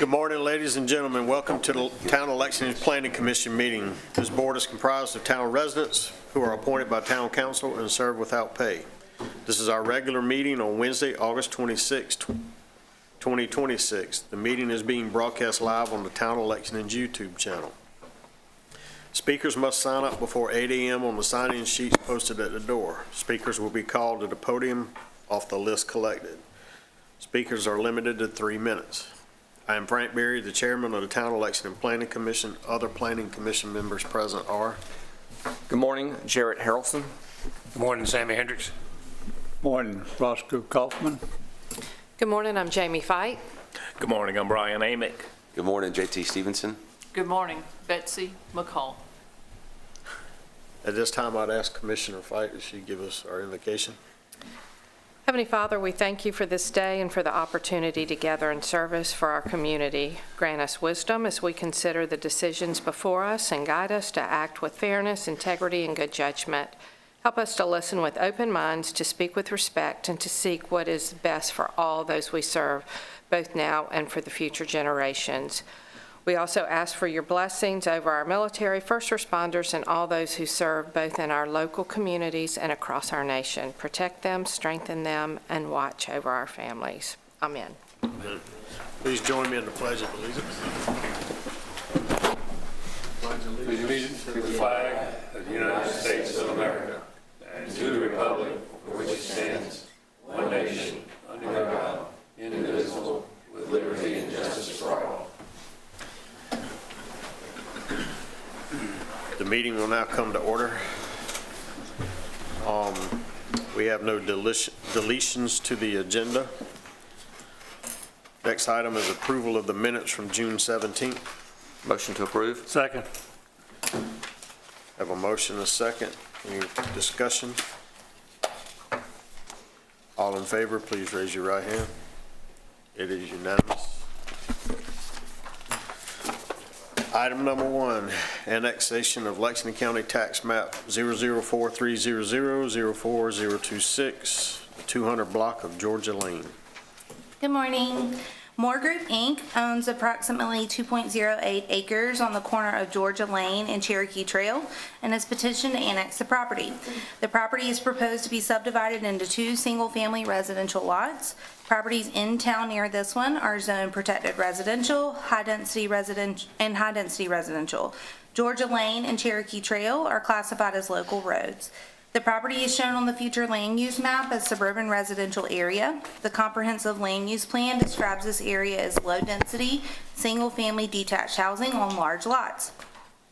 Good morning, ladies and gentlemen. Welcome to the Town of Lexington Planning Commission meeting. This board is comprised of town residents who are appointed by town council and serve without pay. This is our regular meeting on Wednesday, August 26, 2026. The meeting is being broadcast live on the Town of Lexington's YouTube channel. Speakers must sign up before 8 a.m. on the sign-in sheets posted at the door. Speakers will be called to the podium off the list collected. Speakers are limited to 3 minutes. I am Frank Berry, the chairman of the Town of Lexington Planning Commission. Other Planning Commission members present are. Good morning, Jarrett Harrelson. Good morning, Sammy Hendricks. Morning, Roscoe Kaufman. Good morning, I'm Jamie Fight. Good morning, I'm Brian Amick. Good morning, JT Stevenson. Good morning, Betsy McCall. At this time, I'd ask Commissioner Fight if she'd give us our invocation. Heavenly Father, we thank you for this day and for the opportunity to gather in service for our community. Grant us wisdom as we consider the decisions before us and guide us to act with fairness, integrity, and good judgment. Help us to listen with open minds, to speak with respect, and to seek what is best for all those we serve, both now and for the future generations. We also ask for your blessings over our military, first responders, and all those who serve both in our local communities and across our nation. Protect them, strengthen them, and watch over our families. Amen. Amen. Please join me in the Pledge of Allegiance. Pledge allegiance to the flag of the United States of America and to the republic for which it stands, one nation, under God, indivisible, with liberty and justice for all. The meeting will now come to order. We have no deletions to the agenda. Next item is approval of the minutes from June 17th. Motion to approve. Second. Have a motion and a second. Any discussion? All in favor, please raise your right hand. It is unanimous. Item number 1, annexation of Lexington County Tax Map 00430004026, the 200 block of Georgia Lane. Good morning. Moore Group, Inc. owns approximately 2.08 acres on the corner of Georgia Lane and Cherokee Trail and has petitioned to annex the property. The property is proposed to be subdivided into 2 single-family residential lots. Properties in town near this one are zone protected residential, high-density residential. Georgia Lane and Cherokee Trail are classified as local roads. The property is shown on the future land use map as suburban residential area. The comprehensive land use plan describes this area as low-density, single-family detached housing on large lots.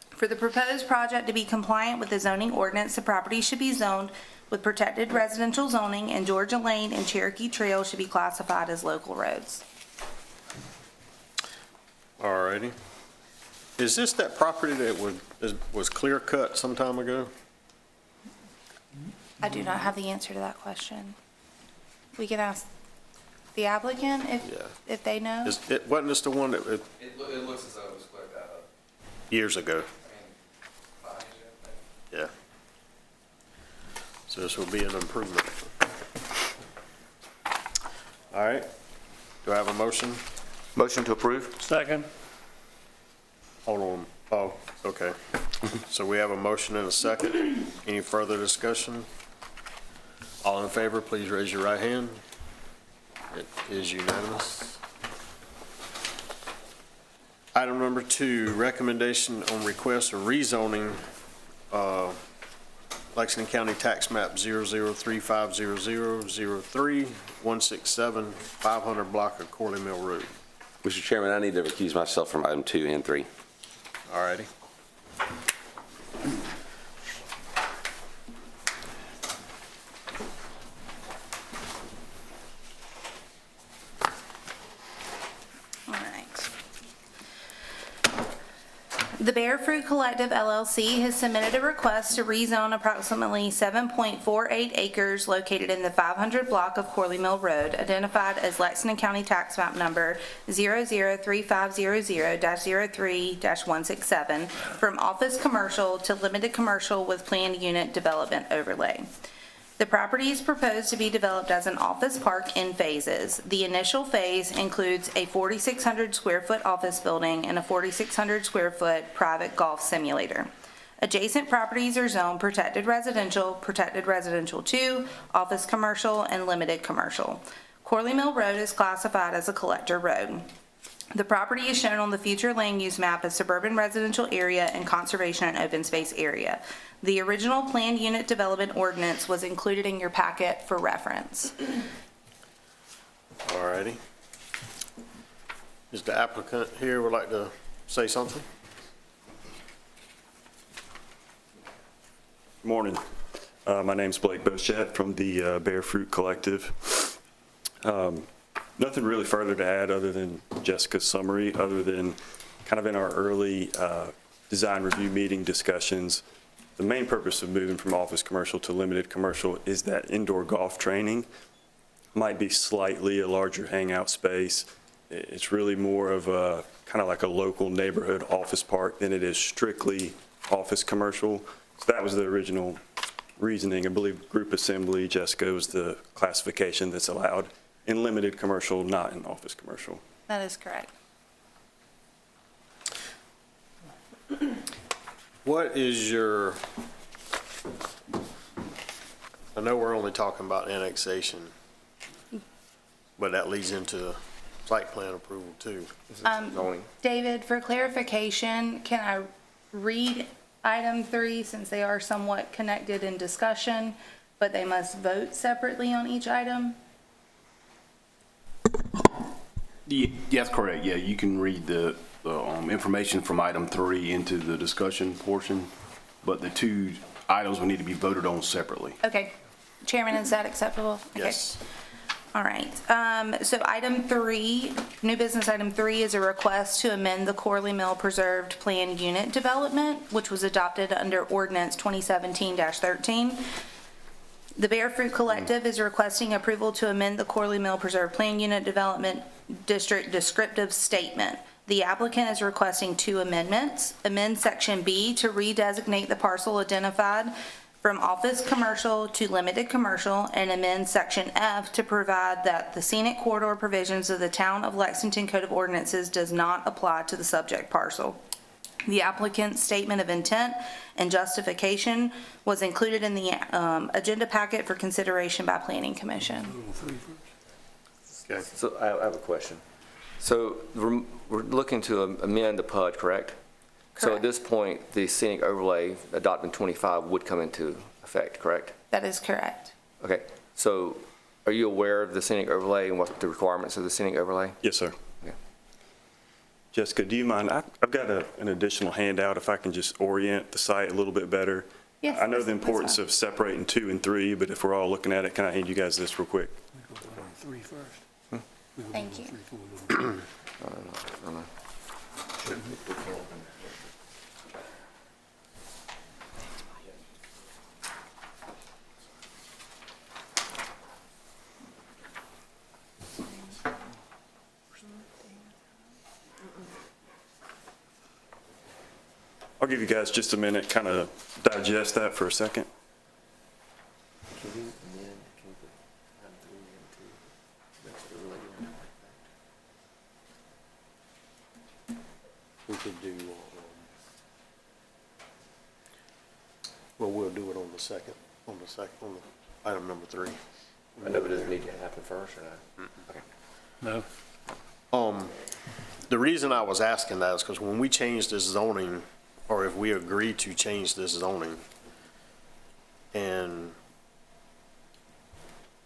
For the proposed project to be compliant with the zoning ordinance, the property should be zoned with protected residential zoning, and Georgia Lane and Cherokee Trail should be classified as local roads. All righty. Is this that property that was clear cut some time ago? I do not have the answer to that question. We can ask the applicant if they know. Wasn't this the one that, It looks as though it was cleared up. years ago? I mean, 5 years ago. Yeah. So this will be an improvement. All right. Do I have a motion? Motion to approve. Second. Hold on. Oh, okay. So we have a motion and a second. Any further discussion? All in favor, please raise your right hand. It is unanimous. Item number 2, recommendation on request of rezoning Lexington County Tax Map 00350003167 500 block of Corley Mill Road. Mr. Chairman, I need to recuse myself from item 2 and 3. All righty. The Bear Fruit Collective LLC has submitted a request to rezone approximately 7.48 acres located in the 500 block of Corley Mill Road, identified as Lexington County Tax Map Number 003500-03-167, from office commercial to limited commercial with planned unit development overlay. The property is proposed to be developed as an office park in phases. The initial phase includes a 4,600 square foot office building and a 4,600 square foot private golf simulator. Adjacent properties are zoned protected residential 2, office commercial, and limited commercial. Corley Mill Road is classified as a collector road. The property is shown on the future land use map as suburban residential area and conservation and open space area. The original planned unit development ordinance was included in your packet for reference. All righty. Is the applicant here would like to say something? Morning. My name's Blake Bochette from the Bear Fruit Collective. Nothing really further to add other than Jessica's summary, other than kind of in our early design review meeting discussions. The main purpose of moving from office commercial to limited commercial is that indoor golf training might be slightly a larger hangout space. It's really more of a kind of like a local neighborhood office park than it is strictly office commercial. So that was the original reasoning. I believe group assembly, Jessica, was the classification that's allowed in limited commercial, not in office commercial. That is correct. What is your, I know we're only talking about annexation, but that leads into site plan approval too. Zoning. David, for clarification, can I read item 3 since they are somewhat connected in discussion, but they must vote separately on each item? Yes, correct. Yeah, you can read the information from item 3 into the discussion portion, but the two items will need to be voted on separately. Okay. Chairman, is that acceptable? Okay. Yes. All right. So item 3, new business item 3 is a request to amend the Corley Mill Preserved Plan Unit Development, which was adopted under Ordinance 2017-13. The Bear Fruit Collective is requesting approval to amend the Corley Mill Preserve Plan Unit Development District Descriptive Statement. The applicant is requesting 2 amendments. Amend Section B to redesignate the parcel identified from office commercial to limited commercial, and amend Section F to provide that the scenic corridor provisions of the Town of Lexington Code of Ordinances does not apply to the subject parcel. The applicant's statement of intent and justification was included in the agenda packet for consideration by Planning Commission. Okay. So I have a question. So we're looking to amend the PUD, correct? So at Correct. this point, the scenic overlay adopted in 25 would come into effect, correct? That is correct. Okay, so are you aware of the scenic overlay and what the requirements of the scenic overlay? Yes, sir. Okay. Jessica, do you mind? I've got an additional handout if I can just orient the site a little bit better. Yes, I know the that's importance fine. of separating 2 and 3, but if we're all looking at it, can I hand you guys this real quick? Thank you. I'll give you guys just a minute, kind of digest that for a second. We could do, well, we'll do it on the item number 3. I know, but does it need to happen first or not? Okay. No. The reason I was asking that is because when we change this zoning, or if we agree to change this zoning, and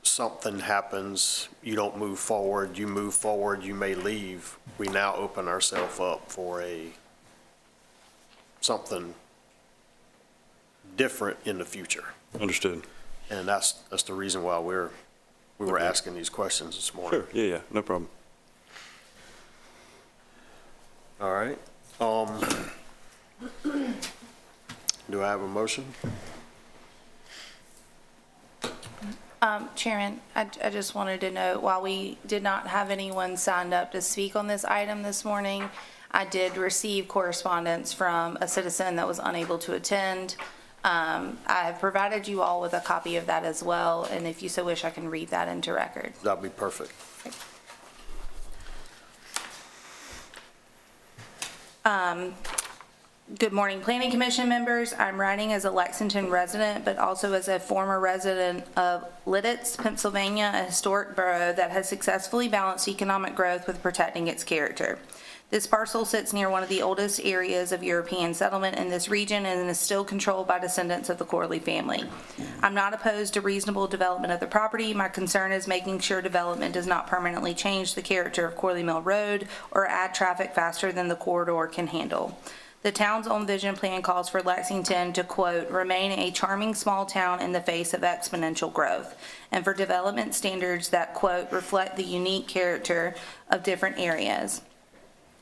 something happens, you don't move forward, you move forward, you may leave, we now open ourselves up for something different in the future. Understood. And that's the reason why we were asking these questions this morning. Sure, yeah, no problem. All right. Do I have a motion? Chairman, I just wanted to note, while we did not have anyone signed up to speak on this item this morning, I did receive correspondence from a citizen that was unable to attend I have provided you all with a copy of that as well, and if you so wish, I can read that into record. That'd be perfect. Good morning, Planning Commission members. I'm writing as a Lexington resident, but also as a former resident of Lidditz, Pennsylvania, a historic borough that has successfully balanced economic growth with protecting its character. This parcel sits near one of the oldest areas of European settlement in this region and is still controlled by descendants of the Corley family. I'm not opposed to reasonable development of the property. My concern is making sure development does not permanently change the character of Corley Mill Road or add traffic faster than the corridor can handle. The town's own vision plan calls for Lexington to, quote, remain a charming small town in the face of exponential growth, and for development standards that, quote, reflect the unique character of different areas.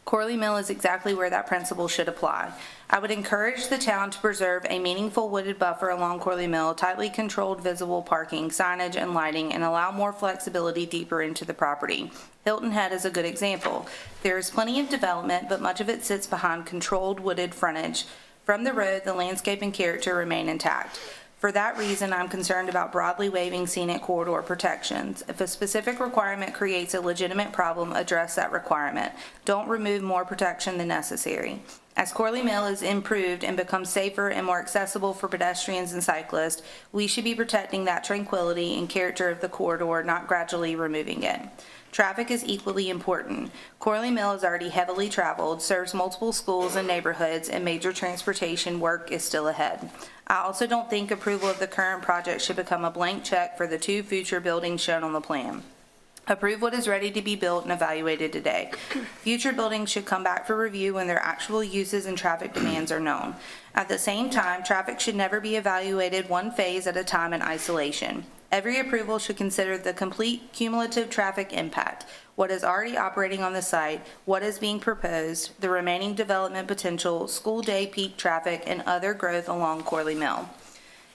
Corley Mill is exactly where that principle should apply. I would encourage the town to preserve a meaningful wooded buffer along Corley Mill, tightly controlled visible parking, signage, and lighting, and allow more flexibility deeper into the property. Hilton Head is a good example. There is plenty of development, but much of it sits behind controlled wooded frontage. From the road, the landscape and character remain intact. For that reason, I'm concerned about broadly waiving scenic corridor protections. If a specific requirement creates a legitimate problem, address that requirement. Don't remove more protection than necessary. As Corley Mill is improved and becomes safer and more accessible for pedestrians and cyclists, we should be protecting that tranquility and character of the corridor, not gradually removing it. Traffic is equally important. Corley Mill is already heavily traveled, serves multiple schools and neighborhoods, and major transportation work is still ahead. I also don't think approval of the current project should become a blank check for the 2 future buildings shown on the plan. Approve what is ready to be built and evaluated today. Future buildings should come back for review when their actual uses and traffic demands are known. At the same time, traffic should never be evaluated one phase at a time in isolation. Every approval should consider the complete cumulative traffic impact, what is already operating on the site, what is being proposed, the remaining development potential, school day peak traffic, and other growth along Corley Mill.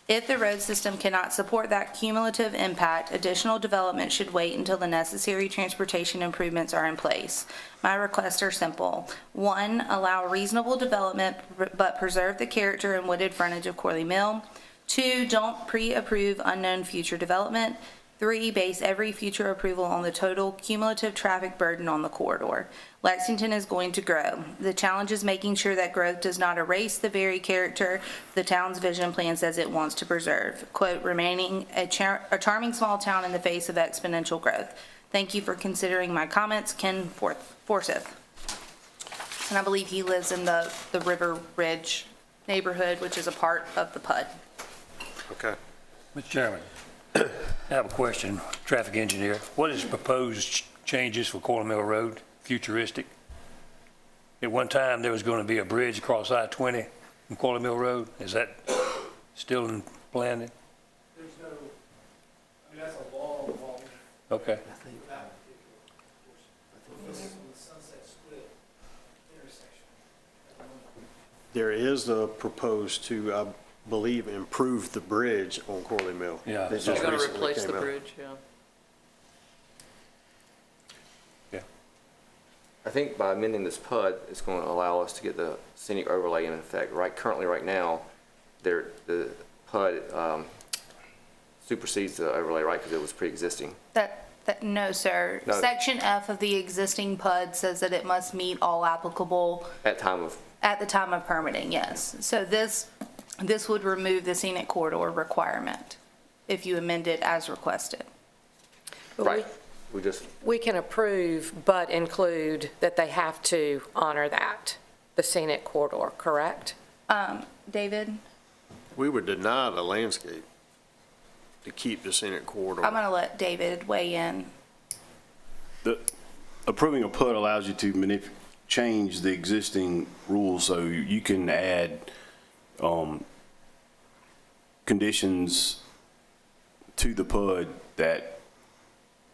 If the road system cannot support that cumulative impact, additional development should wait until the necessary transportation improvements are in place. My requests are simple. 1, allow reasonable development but preserve the character and wooded frontage of Corley Mill. 2, don't pre-approve unknown future development. 3, base every future approval on the total cumulative traffic burden on the corridor. Lexington is going to grow. The challenge is making sure that growth does not erase the very character the town's vision plan says it wants to preserve. Quote, remaining a charming small town in the face of exponential growth. Thank you for considering my comments. Ken Forsyth. And I believe he lives in the River Ridge neighborhood, which is a part of the PUD. Okay. Mr. Chairman, I have a question, traffic engineer. What is proposed changes for Corley Mill Road, futuristic? At one time, there was going to be a bridge across I-20 from Corley Mill Road. Is that still in planning? There's no, I mean, that's a long. Okay. This is on the Sunset Split intersection. There is a proposed to, I believe, improve the bridge on Corley Mill. Yeah. That just They're going to recently replace the came out. bridge, yeah. Yeah. I think by amending this PUD, it's going to allow us to get the scenic overlay in effect. Currently, right now, the PUD supersedes the overlay, right, because it was pre-existing. No, sir. No. Section F of the existing PUD says that it must meet all applicable At time of, at the time of permitting, yes. So this would remove the scenic corridor requirement if you amend it as requested. right, We can approve, but include that they have to honor that, the scenic corridor, correct? David, We would deny the landscape to keep the scenic corridor. I'm going to let David weigh in. Approving a PUD allows you to change the existing rules, so you can add conditions to the PUD that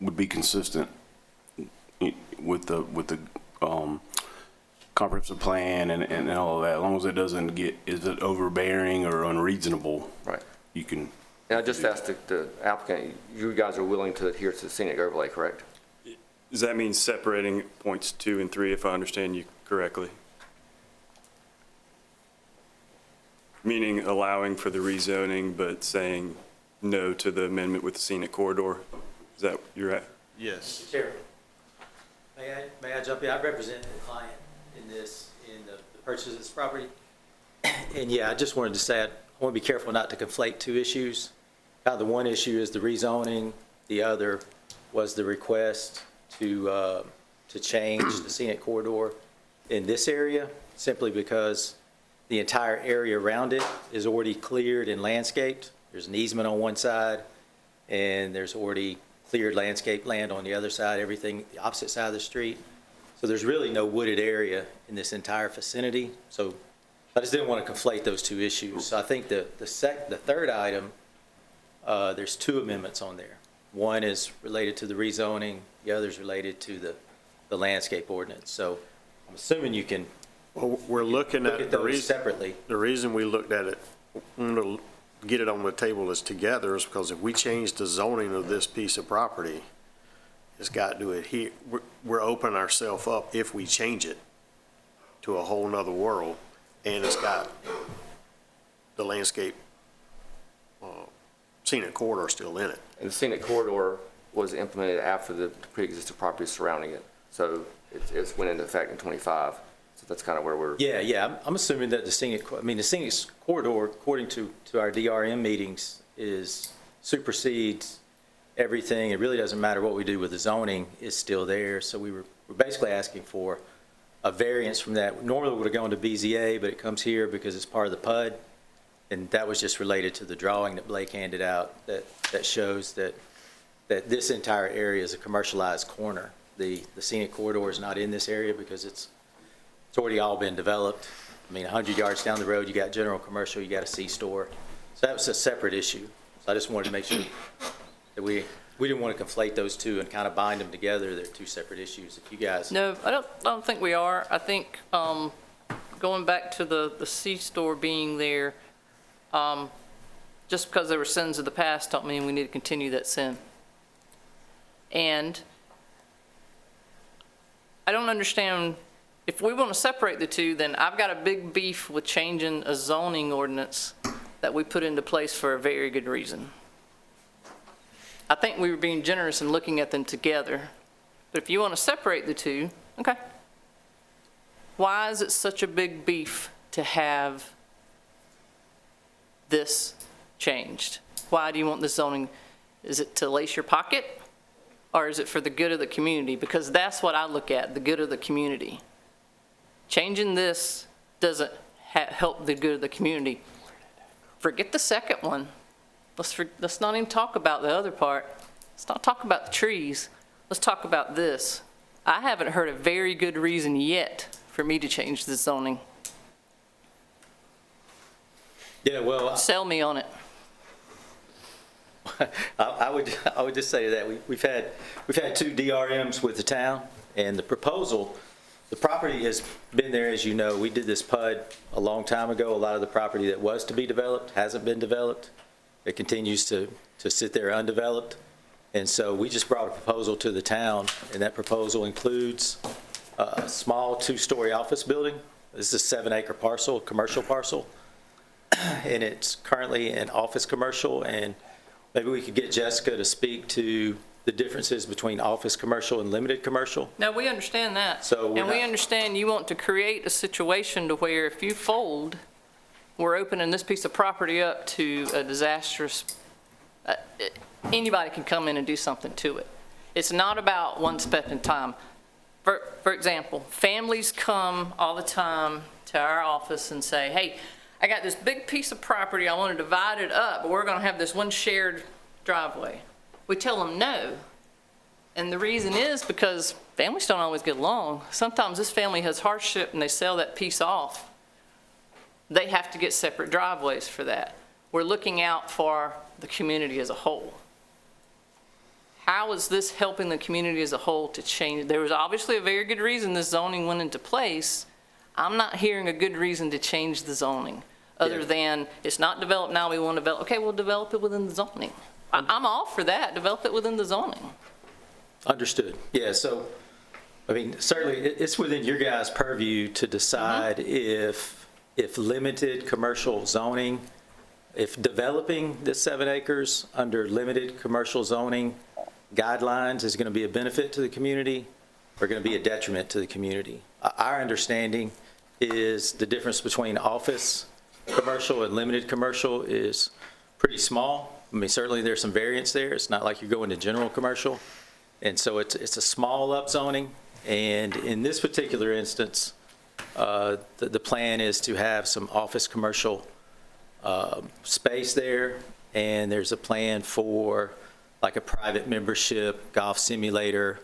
would be consistent with the comprehensive plan and all of that, as long as it doesn't is it overbearing or unreasonable. right. You can. And I just asked the applicant, you guys are willing to adhere to the scenic overlay, correct? Does that mean separating points 2 and 3, if I understand you correctly? Meaning allowing for the rezoning, but saying no to the amendment with the scenic corridor? Is that you're at? Yes. Chair, may I jump in? I represent the client in this, in the purchase of this property. And yeah, I just wanted to say, I want to be careful not to conflate two issues. The one issue is the rezoning. The other was the request to change the scenic corridor in this area, simply because the entire area around it is already cleared and landscaped. There's an easement on one side, and there's already cleared landscape land on the other side, everything the opposite side of the street. So there's really no wooded area in this entire vicinity. So I just didn't want to conflate those two issues. So I think the third item, there's two amendments on there. One is related to the rezoning, the other is related to the landscape ordinance. So I'm assuming you can Well, we're looking at the those reason, separately. the reason we looked at it, to get it on the table as together is because if we change the zoning of this piece of property, it's got to adhere, we're opening ourselves up if we change it to a whole nother world, and it's got the landscape scenic corridor still in it. And the scenic corridor was implemented after the pre-existing properties surrounding it. So it's went into effect in '25. So that's kind of where we're. Yeah. I'm assuming that the scenic corridor, according to our DRM meetings, supersedes everything. It really doesn't matter what we do with the zoning, it's still there. So we're basically asking for a variance from that. Normally it would have gone to BZA, but it comes here because it's part of the PUD. And that was just related to the drawing that Blake handed out that shows that this entire area is a commercialized corner. The scenic corridor is not in this area because it's already all been developed. I mean, 100 yards down the road, you got general commercial, you got a C-store. So that was a separate issue. So I just wanted to make sure that we didn't want to conflate those two and kind of bind them together. They're two separate issues. If you guys. No, I don't think we are. I think going back to the C-store being there, just because there were sins of the past don't mean we need to continue that sin. And I don't understand, if we want to separate the two, then I've got a big beef with changing a zoning ordinance that we put into place for a very good reason. I think we were being generous in looking at them together. But if you want to separate the two, okay. Why is it such a big beef to have this changed? Why do you want this zoning? Is it to lace your pocket, or is it for the good of the community? Because that's what I look at, the good of the community. Changing this doesn't help the good of the community. Forget the second one. Let's not even talk about the other part. Let's not talk about the trees. Let's talk about this. I haven't heard a very good reason yet for me to change the zoning. Yeah, well, Sell me on it. I would just say that we've had two DRMs with the town, and the proposal, the property has been there, as you know. We did this PUD a long time ago. A lot of the property that was to be developed hasn't been developed. It continues to sit there undeveloped. And so we just brought a proposal to the town, and that proposal includes a small 2-story office building. This is a 7-acre parcel, a commercial parcel. And it's currently an office commercial, and maybe we could get Jessica to speak to the differences between office commercial and limited commercial. No, we understand that. So and we understand you want to create a situation to where if you fold, we're opening this piece of property up to a disastrous, anybody can come in and do something to it. It's not about one step in time. For example, families come all the time to our office and say, hey, I got this big piece of property, I want to divide it up, but we're going to have this one shared driveway. We tell them no. And the reason is because families don't always get along. Sometimes this family has hardship and they sell that piece off. They have to get separate driveways for that. We're looking out for the community as a whole. How is this helping the community as a whole to change? There was obviously a very good reason this zoning went into place. I'm not hearing a good reason to change the zoning, other than it's not developed now, we want to develop. Okay, we'll develop it within the zoning. I'm all for that, develop it within the zoning. Understood. Yeah, so, I mean, certainly it's within your guys' purview to decide if if limited commercial zoning, if developing this 7 acres under limited commercial zoning guidelines is going to be a benefit to the community or going to be a detriment to the community. Our understanding is the difference between office commercial and limited commercial is pretty small. I mean, certainly there's some variance there. It's not like you're going to general commercial. And so it's a small upzoning. And in this particular instance, the plan is to have some office commercial space there. And there's a plan for like a private membership golf simulator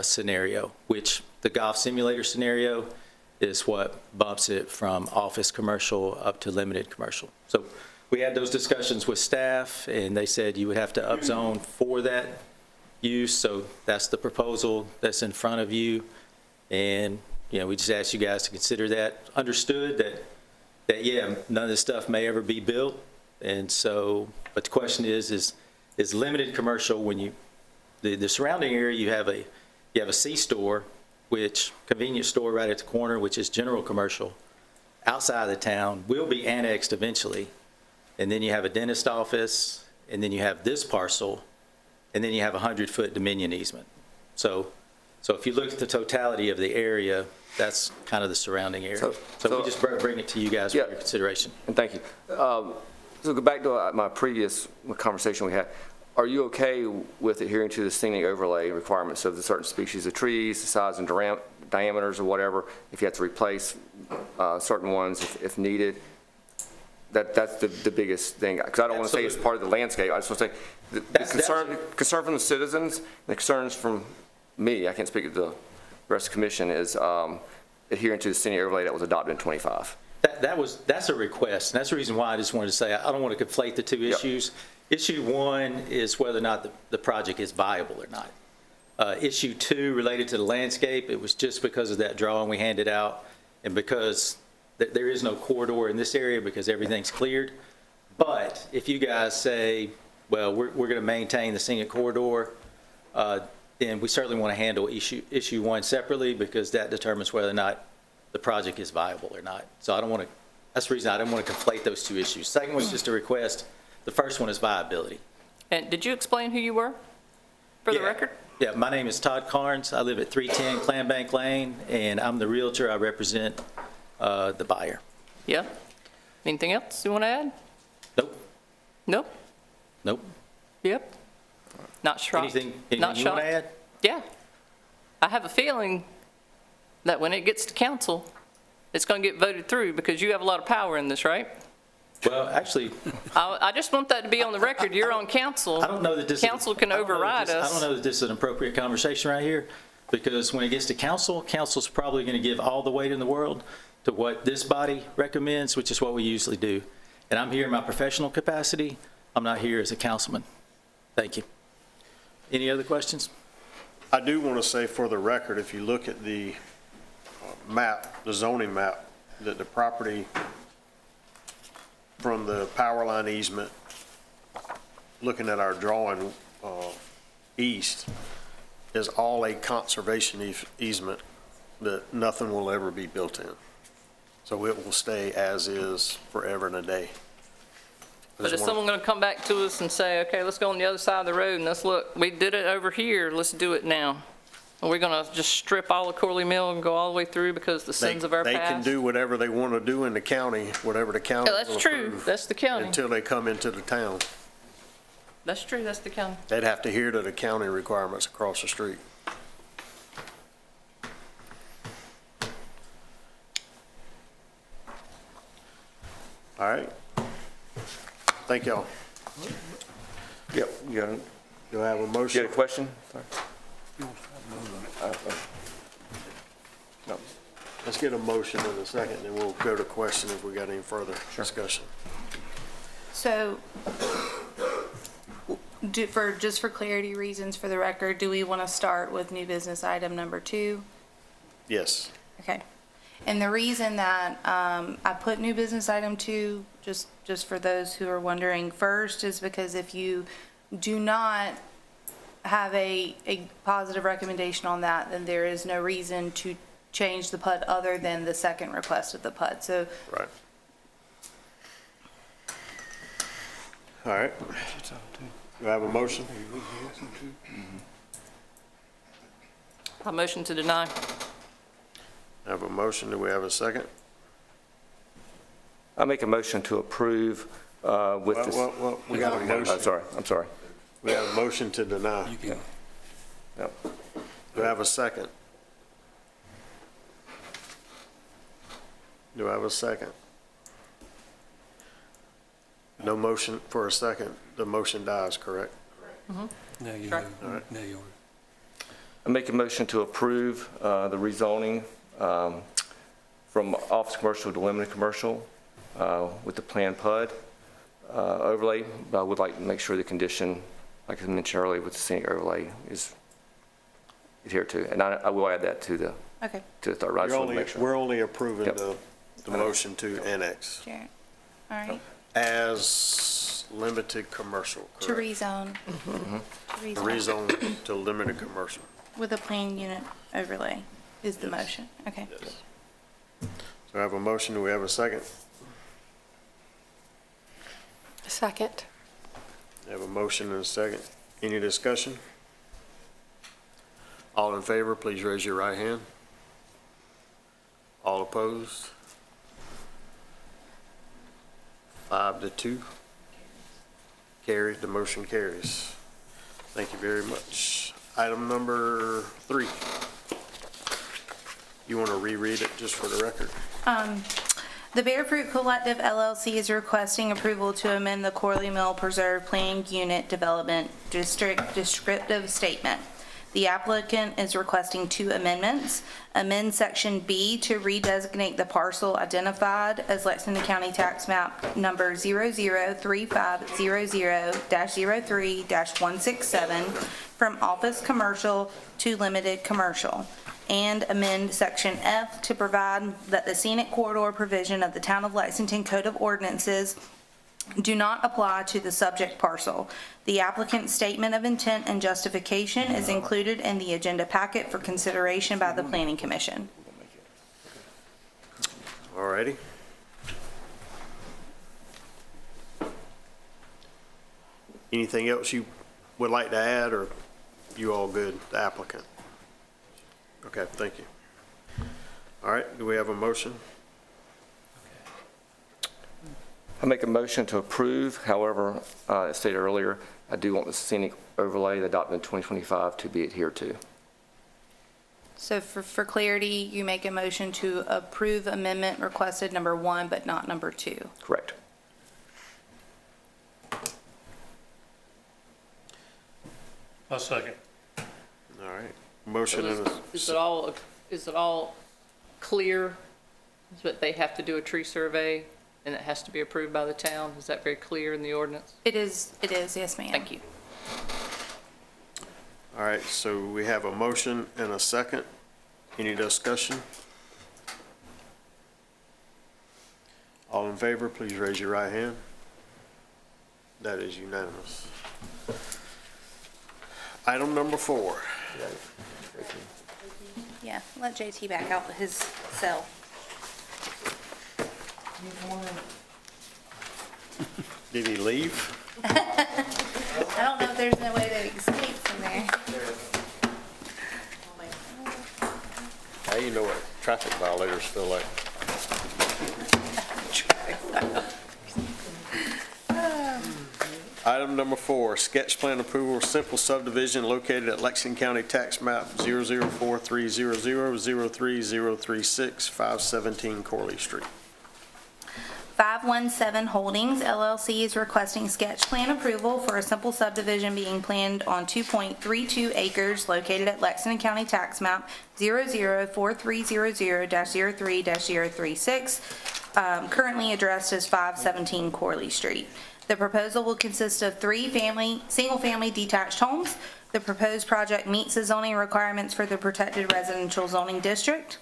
scenario, which the golf simulator scenario is what bumps it from office commercial up to limited commercial. So we had those discussions with staff, and they said you would have to upzone for that use. So that's the proposal that's in front of you. And, you know, we just asked you guys to consider that. Understood that yeah, none of this stuff may ever be built. And so, but the question is limited commercial when you, the surrounding area, you have a C-store, which convenience store right at the corner, which is general commercial, outside of the town, will be annexed eventually. And then you have a dentist office, and then you have this parcel, and then you have a 100-foot dominion easement. So if you look at the totality of the area, that's kind of the surrounding area. So we just bring it to you guys for your consideration. And thank you. So go back to my previous conversation we had. Are you okay with adhering to the scenic overlay requirements of the certain species of trees, the size and diameters or whatever, if you have to replace certain ones if needed? That's the biggest thing, because I don't want to say it's part of the landscape. I just want to say the concern from the citizens, the concerns from me, I can't speak to the rest of the commission, is adhering to the scenic overlay that was adopted in 25. That's a request, and that's the reason why I just wanted to say I don't want to conflate the two issues. Issue 1 is whether or not the project is viable or not. Issue 2 related to the landscape, it was just because of that drawing we handed out, and because there is no corridor in this area because everything's cleared. But if you guys say, well, we're going to maintain the scenic corridor, then we certainly want to handle issue 1 separately, because that determines whether or not the project is viable or not. So I don't want to, that's the reason I didn't want to conflate those two issues. Second one is just a request. The first one is viability. And did you explain who you were, for the record? Yeah, my name is Todd Carnes. I live at 310 Clanbank Lane, and I'm the realtor. I represent the buyer. Yeah. Anything else you want to add? Nope. Nope. Nope. Yep. Not sure. Anything you Not want to add? Yeah. I have a feeling that when it gets to council, it's going to get voted through, because you have a lot of power in this, right? Well, actually, I just want that to be on the record. You're on council. I don't know that this council can override us. I don't know that this is an appropriate conversation right here, because when it gets to council, council's probably going to give all the weight in the world to what this body recommends, which is what we usually do. And I'm here in my professional capacity. I'm not here as a councilman. Thank you. Any other questions? I do want to say for the record, if you look at the map, the zoning map, that the property from the power line easement, looking at our drawing east, is all a conservation easement that nothing will ever be built in. So it will stay as is forever and a day. But is someone going to come back to us and say, okay, let's go on the other side of the road and let's look, we did it over here, let's do it now? Are we going to just strip all of Corley Mill and go all the way through because the sins of our past? They can do whatever they want to do in the county, whatever the county will approve. That's true, that's the county. Until they come into the town. That's true, that's the county. They'd have to adhere to the county requirements across the street. All right. Thank y'all. Yep, you got it. Do I have a motion? You got a question? No. Let's get a motion in a second, then we'll go to question if we got any further discussion. So, just for clarity reasons for the record, do we want to start with new business item number 2? Yes. Okay. And the reason that I put new business item 2, just for those who are wondering, first is because if you do not have a positive recommendation on that, then there is no reason to change the PUD other than the second request of the PUD. So Right. All right. Do I have a motion? A motion to deny. I have a motion. Do we have a second? I make a motion to approve with this. Well, we got a motion. I'm sorry. We have a motion to deny. Yep. Do I have a second? Do I have a second? No motion for a second. The motion dies, correct? No, you Correct. no, you I make a motion to approve the rezoning from office commercial to limited commercial with the planned PUD overlay. But I would like to make sure the condition, like I mentioned earlier, with the scenic overlay is adhered to. And I will add that to the okay, third. I just want to make sure. We're only approving Yep. the motion to annex Jared. All right. as limited commercial, To correct? rezone. To To rezone rezone to limited commercial. with a planned unit overlay is the motion. Okay. So I have a motion. Do we have a second? Second. I have a motion and a second. Any discussion? All in favor, please raise your right hand. All opposed? 5-2. Carried, the motion carries. Thank you very much. Item number 3. You want to reread it just for the record? The Bear Fruit Collective LLC is requesting approval to amend the Corley Mill Preserve Planned Unit Development District Descriptive Statement. The applicant is requesting 2 amendments. Amend Section B to redesignate the parcel identified as Lexington County Tax Map Number 003500-03-167 from Office Commercial to Limited Commercial. And amend Section F to provide that the scenic corridor provision of the Town of Lexington Code of Ordinances do not apply to the subject parcel. The applicant's statement of intent and justification is included in the agenda packet for consideration by the Planning Commission. All righty. Anything else you would like to add, or you all good, the applicant? Okay, thank you. All right, do we have a motion? I make a motion to approve. However, as stated earlier, I do want the scenic overlay adopted in 2025 to be adhered to. So for clarity, you make a motion to approve amendment requested number 1, but not number 2. Correct. I'll second. All right, motion and a... Is it all clear that they have to do a tree survey and it has to be approved by the town? Is that very clear in the ordinance? It is, yes, ma'am. Thank you. All right, so we have a motion and a second. Any discussion? All in favor, please raise your right hand. That is unanimous. Item number 4. Yeah, let JT back out his cell. Did he leave? I don't know if there's no way to escape from there. How you know what traffic violators feel like? Item number 4, sketch plan approval, simple subdivision located at Lexington County Tax Map 004300-03036, 517 Corley Street. 517 Holdings LLC is requesting sketch plan approval for a simple subdivision being planned on 2.32 acres located at Lexington County Tax Map 004300-03-036, currently addressed as 517 Corley Street. The proposal will consist of 3 single-family detached homes. The proposed project meets the zoning requirements for the protected residential zoning district.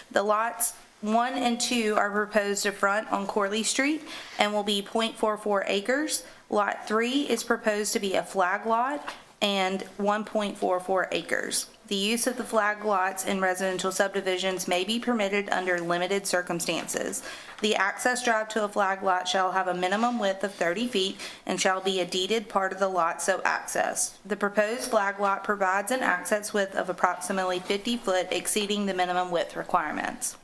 The lots 1 and 2 are proposed to front on Corley Street and will be 0.44 acres. Lot 3 is proposed to be a flag lot and 1.44 acres. The use of the flag lots in residential subdivisions may be permitted under limited circumstances. The access drive to a flag lot shall have a minimum width of 30 feet and shall be a deeded part of the lot so accessed. The proposed flag lot provides an access width of approximately 50 foot, exceeding the minimum width requirements.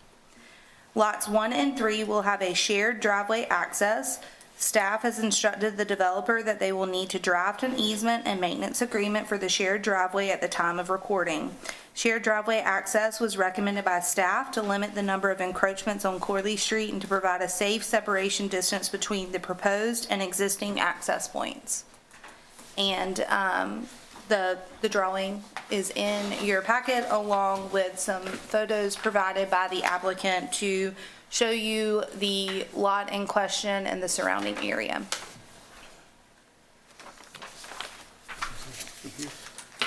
Lots 1 and 3 will have a shared driveway access. Staff has instructed the developer that they will need to draft an easement and maintenance agreement for the shared driveway at the time of recording. Shared driveway access was recommended by staff to limit the number of encroachments on Corley Street and to provide a safe separation distance between the proposed and existing access points. And the drawing is in your packet along with some photos provided by the applicant to show you the lot in question and the surrounding area.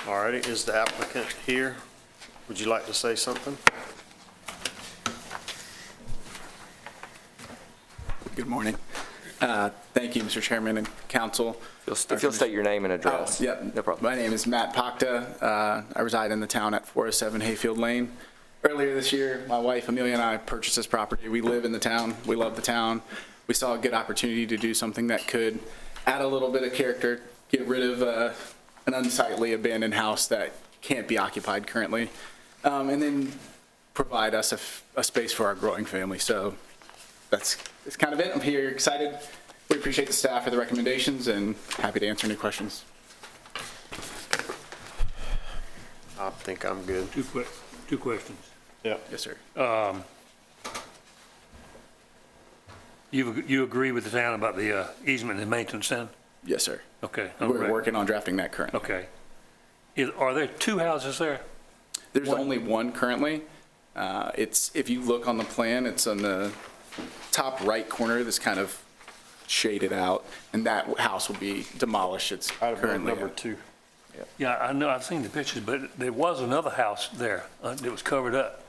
All righty, is the applicant here? Would you like to say something? Good morning. Thank you, Mr. Chairman and council. If you'll state your name and address. Yep. No problem. My name is Matt Pakta. I reside in the town at 407 Hayfield Lane. Earlier this year, my wife Amelia and I purchased this property. We live in the town. We love the town. We saw a good opportunity to do something that could add a little bit of character, get rid of an unsightly abandoned house that can't be occupied currently, and then provide us a space for our growing family. So that's kind of it. I'm here excited. We appreciate the staff for the recommendations and happy to answer any questions. I think I'm good. Two questions. Yeah. Yes, sir. You agree with the town about the easement and maintenance then? Yes, sir. Okay. We're working on drafting that currently. Okay. Are there two houses there? There's only one currently. If you look on the plan, it's on the top right corner that's kind of shaded out, and that house will be demolished. It's currently number 2. Yeah, I know, I've seen the pictures, but there was another house there that was covered up.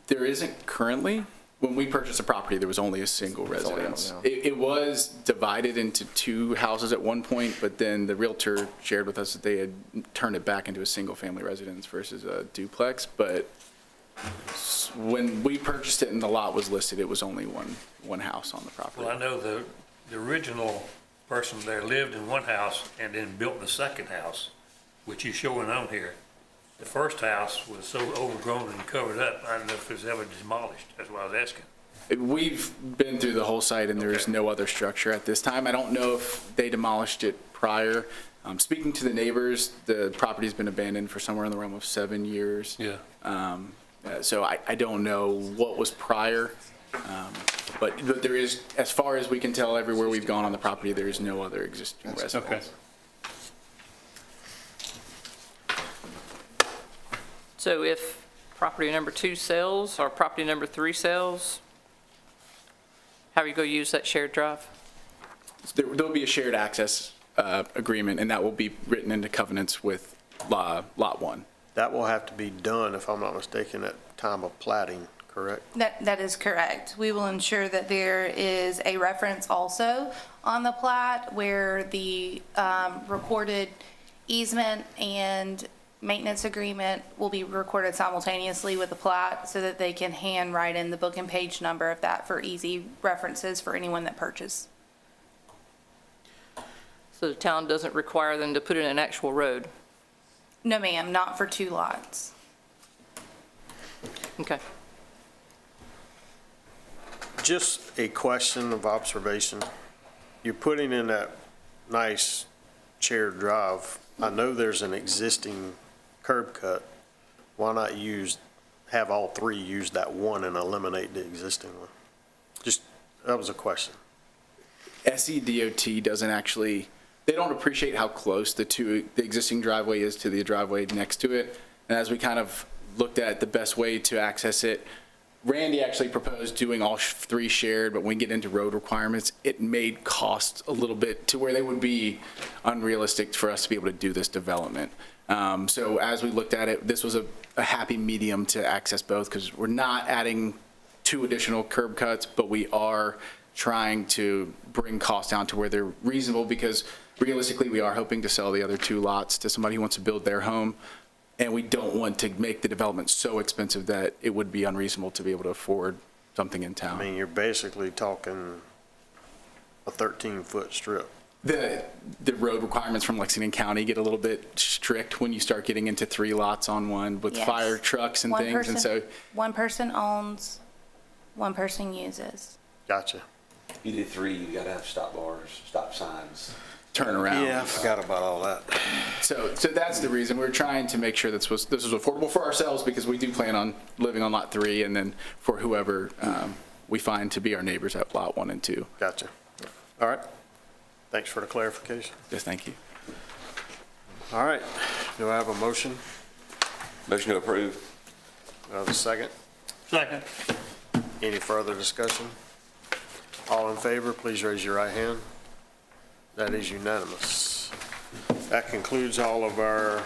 There isn't currently. When we purchased the property, there was only a single residence. It was divided into 2 houses at one point, but then the realtor shared with us that they had turned it back into a single-family residence versus a duplex. But when we purchased it and the lot was listed, it was only one house on the property. Well, I know the original person there lived in one house and then built the second house, which you're showing on here. The first house was so overgrown and covered up, I don't know if it was ever demolished. That's what I was asking. We've been through the whole site, and there's no other structure at this time. I don't know if they demolished it prior. Speaking to the neighbors, the property's been abandoned for somewhere in the realm of 7 years. Yeah. So I don't know what was prior, but there is, as far as we can tell, everywhere we've gone on the property, there is no other existing residence. Okay. So if property number 2 sells or property number 3 sells, how are you going to use that shared drive? There'll be a shared access agreement, and that will be written into covenants with Lot 1. That will have to be done, if I'm not mistaken, at time of plating, correct? That is correct. We will ensure that there is a reference also on the plat where the recorded easement and maintenance agreement will be recorded simultaneously with the plat so that they can hand write in the book and page number of that for easy references for anyone that purchases. So the town doesn't require them to put in an actual road? No, ma'am, not for 2 lots. Okay. Just a question of observation. You're putting in that nice shared drive. I know there's an existing curb cut. Why not have all 3 use that one and eliminate the existing one? That was a question. SEDOT doesn't actually, they don't appreciate how close the existing driveway is to the driveway next to it. And as we kind of looked at the best way to access it, Randy actually proposed doing all 3 shared, but when we get into road requirements, it made costs a little bit to where they would be unrealistic for us to be able to do this development. So as we looked at it, this was a happy medium to access both, because we're not adding 2 additional curb cuts, but we are trying to bring costs down to where they're reasonable, because realistically, we are hoping to sell the other 2 lots to somebody who wants to build their home. And we don't want to make the development so expensive that it would be unreasonable to be able to afford something in I town. mean, you're basically talking a 13-foot strip. The road requirements from Lexington County get a little bit strict when you start getting into 3 lots on one with Yes. fire trucks and things. And so, One person owns, one person uses. Gotcha. You do 3, you gotta have stop bars, stop signs. turn around. Yeah, I forgot about all that. So that's the reason. We're trying to make sure this was affordable for ourselves because we do plan on living on lot 3 and then for whoever we find to be our neighbors at lot 1 and 2. Gotcha. All right. Thanks for the clarification. Yes, thank you. All right. Do I have a motion? Motion to approve. Do I have a second? Second. Any further discussion? All in favor, please raise your right hand. That is unanimous. That concludes all of our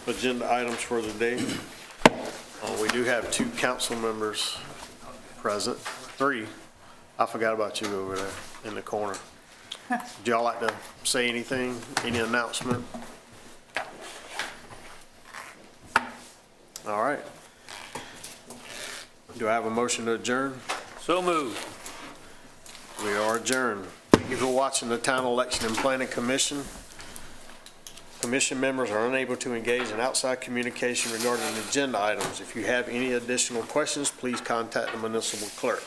agenda items for the day. We do have 2 council members present, 3. I forgot about you over there in the corner. Would y'all like to say anything, any announcement? All right. Do I have a motion to adjourn? So moved. We are adjourned. Thank you for watching the Town Election and Planning Commission. Commission members are unable to engage in outside communication regarding agenda items. If you have any additional questions, please contact the municipal clerk.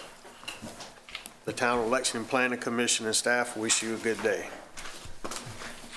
The Town Election and Planning Commission and staff wish you a good day.